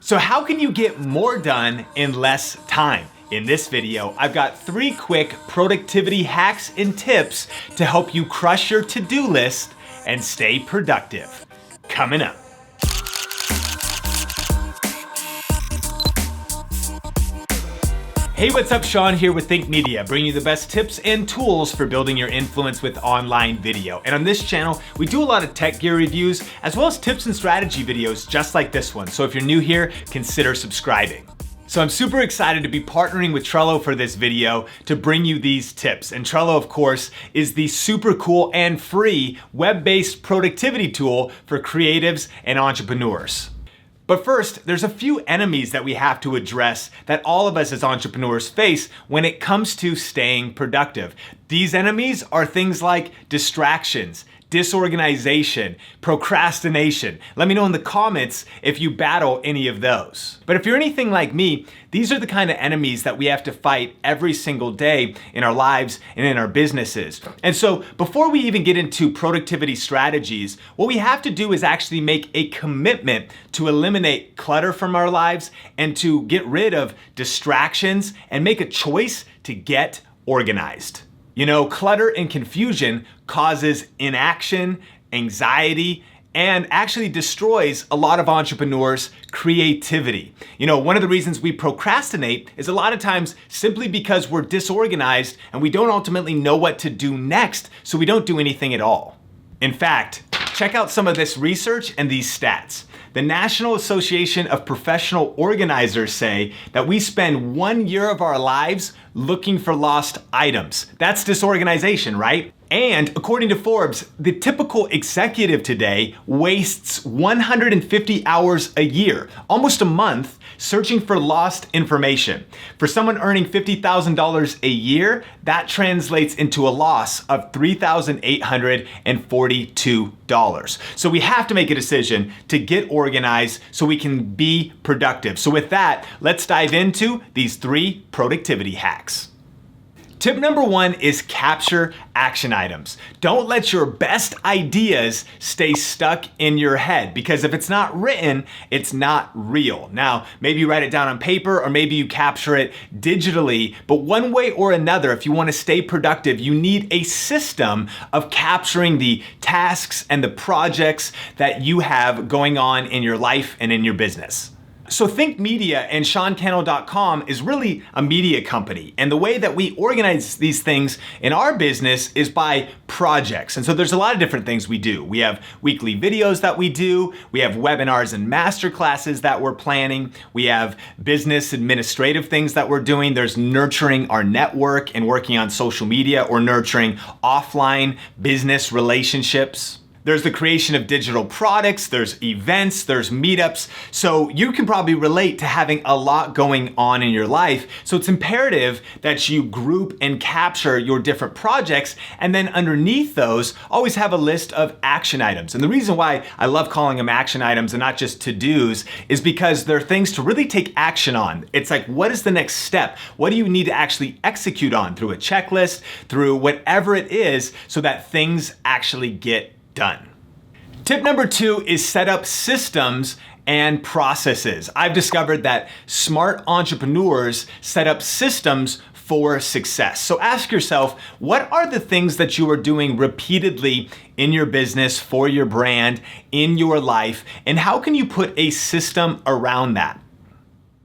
So how can you get more done in less time? In this video, I've got 3 quick productivity hacks and tips to help you crush your to-do list and stay productive. Coming up. Hey, what's up? Sean here with Think Media, bringing you the best tips and tools for building your influence with online video. And on this channel, we do a lot of tech gear reviews, as well as tips and strategy videos just like this one. So if you're new here, consider subscribing. So I'm super excited to be partnering with Trello for this video to bring you these tips. And Trello, of course, is the super cool and free web-based productivity tool for creatives and entrepreneurs. But first, there's a few enemies that we have to address that all of us as entrepreneurs face when it comes to staying productive. These enemies are things like distractions, disorganization, procrastination. Let me know in the comments if you battle any of those. But if you're anything like me, these are the kind of enemies that we have to fight every single day in our lives and in our businesses. And so before we even get into productivity strategies, what we have to do is actually make a commitment to eliminate clutter from our lives and to get rid of distractions and make a choice to get organized. You know, clutter and confusion causes inaction, anxiety, and actually destroys a lot of entrepreneurs' creativity. You know, one of the reasons we procrastinate is a lot of times simply because we're disorganized and we don't ultimately know what to do next, so we don't do anything at all. In fact, check out some of this research and these stats. The National Association of Professional Organizers say that we spend 1 year of our lives looking for lost items. That's disorganization, right? And according to Forbes, the typical executive today wastes 150 hours a year, almost a month, searching for lost information. For someone earning $50,000 a year, that translates into a loss of $3,842. So we have to make a decision to get organized so we can be productive. So with that, let's dive into these 3 productivity hacks. Tip number 1 is capture action items. Don't let your best ideas stay stuck in your head, because if it's not written, it's not real. Now, maybe you write it down on paper or maybe you capture it digitally, but one way or another, if you want to stay productive, you need a system of capturing the tasks and the projects that you have going on in your life and in your business. So Think Media and SeanCannell.com is really a media company. And the way that we organize these things in our business is by projects. And so there's a lot of different things we do. We have weekly videos that we do. We have webinars and masterclasses that we're planning. We have business administrative things that we're doing. There's nurturing our network and working on social media or nurturing offline business relationships. There's the creation of digital products, there's events, there's meetups. So you can probably relate to having a lot going on in your life. So it's imperative that you group and capture your different projects, and then underneath those, always have a list of action items. And the reason why I love calling them action items and not just to-dos is because they're things to really take action on. It's like, what is the next step? What do you need to actually execute on through a checklist, through whatever it is, so that things actually get done. Tip number 2 is set up systems and processes. I've discovered that smart entrepreneurs set up systems for success. So ask yourself, what are the things that you are doing repeatedly in your business, for your brand, in your life, and how can you put a system around that?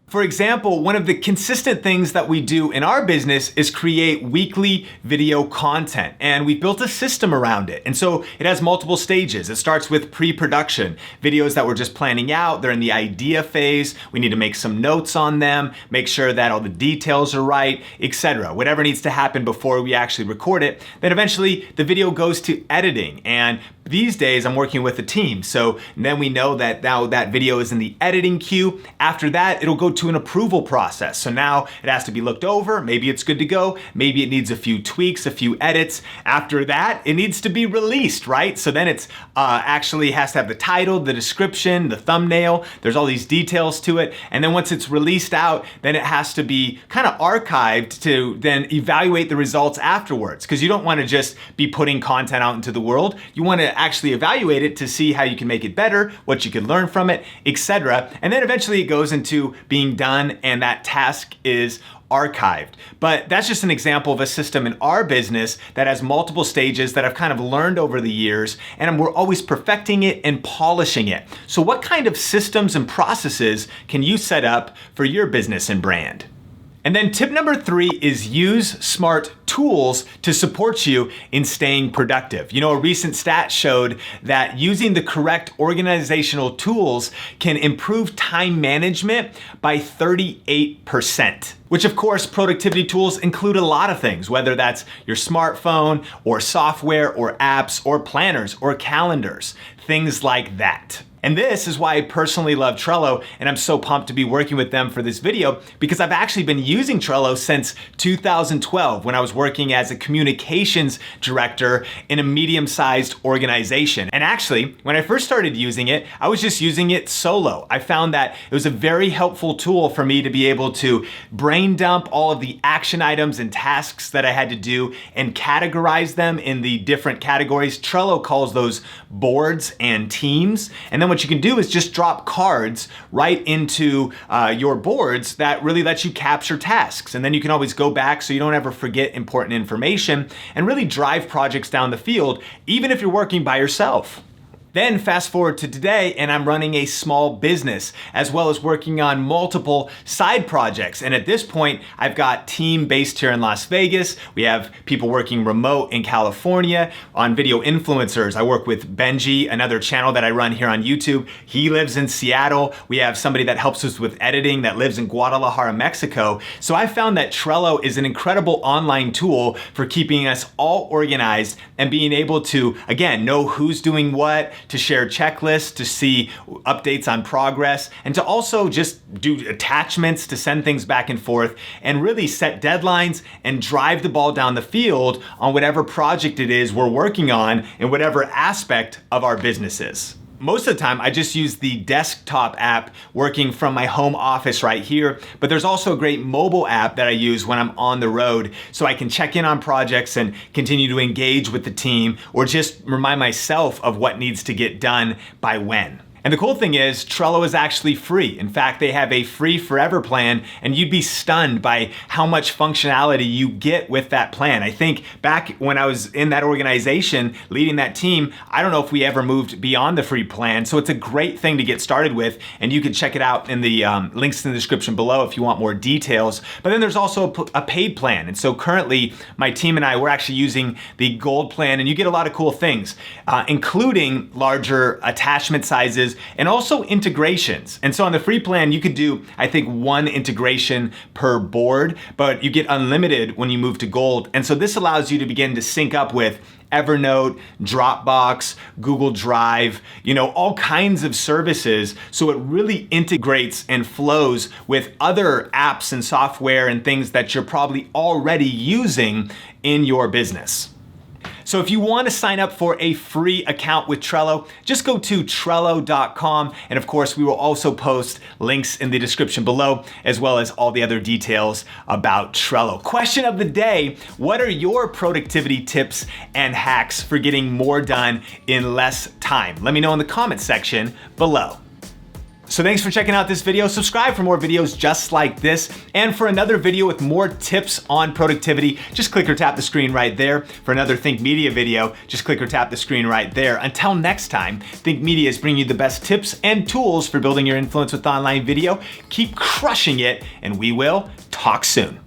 For example, one of the consistent things that we do in our business is create weekly video content, and we've built a system around it. And so it has multiple stages. It starts with pre-production, videos that we're just planning out. They're in the idea phase. We need to make some notes on them, make sure that all the details are right, etc. Whatever needs to happen before we actually record it. Then eventually the video goes to editing, and these days I'm working with a team. So then we know that now that video is in the editing queue. After that, it'll go to an approval process. So now it has to be looked over. Maybe it's good to go. Maybe it needs a few tweaks, a few edits. After that, it needs to be released, right? So then it's actually has to have the title, the description, the thumbnail. There's all these details to it. And then once it's released out, then it has to be kind of archived to then evaluate the results afterwards. Because you don't want to just be putting content out into the world. You want to to actually evaluate it to see how you can make it better, what you can learn from it, etc. And then eventually it goes into being done and that task is archived. But that's just an example of a system in our business that has multiple stages that I've kind of learned over the years, and we're always perfecting it and polishing it. So what kind of systems and processes can you set up for your business and brand? And then tip number 3 is use smart tools to support you in staying productive. You know, a recent stat showed that using the correct organizational tools can improve time management by 38%. Which of course, productivity tools include a lot of things, whether that's your smartphone or software or apps or planners or calendars, things like that. And this is why I personally love Trello, and I'm so pumped to be working with them for this video, because I've actually been using Trello since 2012 when I was working as a communications director in a medium-sized organization. And actually, when I first started using it, I was just using it solo. I found that it was a very helpful tool for me to be able to brain dump all of the action items and tasks that I had to do and categorize them in the different categories. Trello calls those boards and teams. And then what you can do is just drop cards right into your boards that really lets you capture tasks. And then you can always go back so you don't ever forget important information and really drive projects down the field, even if you're working by yourself. Then fast forward to today, and I'm running a small business as well as working on multiple side projects. And at this point, I've got team based here in Las Vegas. We have people working remote in California on video influencers. I work with Benji, another channel that I run here on YouTube. He lives in Seattle. We have somebody that helps us with editing that lives in Guadalajara, Mexico. So I found that Trello is an incredible online tool for keeping us all organized and being able to, again, know who's doing what, to share checklists, to see updates on progress, and to also just do attachments to send things back and forth and really set deadlines and drive the ball down the field on whatever project it is we're working on in whatever aspect of our businesses. Most of the time, I just use the desktop app working from my home office right here, but there's also a great mobile app that I use when I'm on the road so I can check in on projects and continue to engage with the team or just remind myself of what needs to get done by when. And the cool thing is, Trello is actually free. In fact, they have a free forever plan, and you'd be stunned by how much functionality you get with that plan. I think back when I was in that organization, leading that team, I don't know if we ever moved beyond the free plan. So it's a great thing to get started with, and you can check it out in the links in the description below if you want more details. But then there's also a paid plan. And so currently, my team and I, we're actually using the gold plan, and you get a lot of cool things, including larger attachment sizes, and also integrations. And so on the free plan, you could do, I think, 1 integration per board, but you get unlimited when you move to gold. And so this allows you to begin to sync up with Evernote, Dropbox, Google Drive, all kinds of services. So it really integrates and flows with other apps and software and things that you're probably already using in your business. So if you want to sign up for a free account with Trello, just go to Trello.com. And of course, we will also post links in the description below, as well as all the other details about Trello. Question of the day: what are your productivity tips and hacks for getting more done in less time? Let me know in the comments section below. So thanks for checking out this video. Subscribe for more videos just like this. And for another video with more tips on productivity, just click or tap the screen right there. For another Think Media video, just click or tap the screen right there. Until next time, Think Media is bringing you the best tips and tools for building your influence with online video. Keep crushing it, and we will talk soon.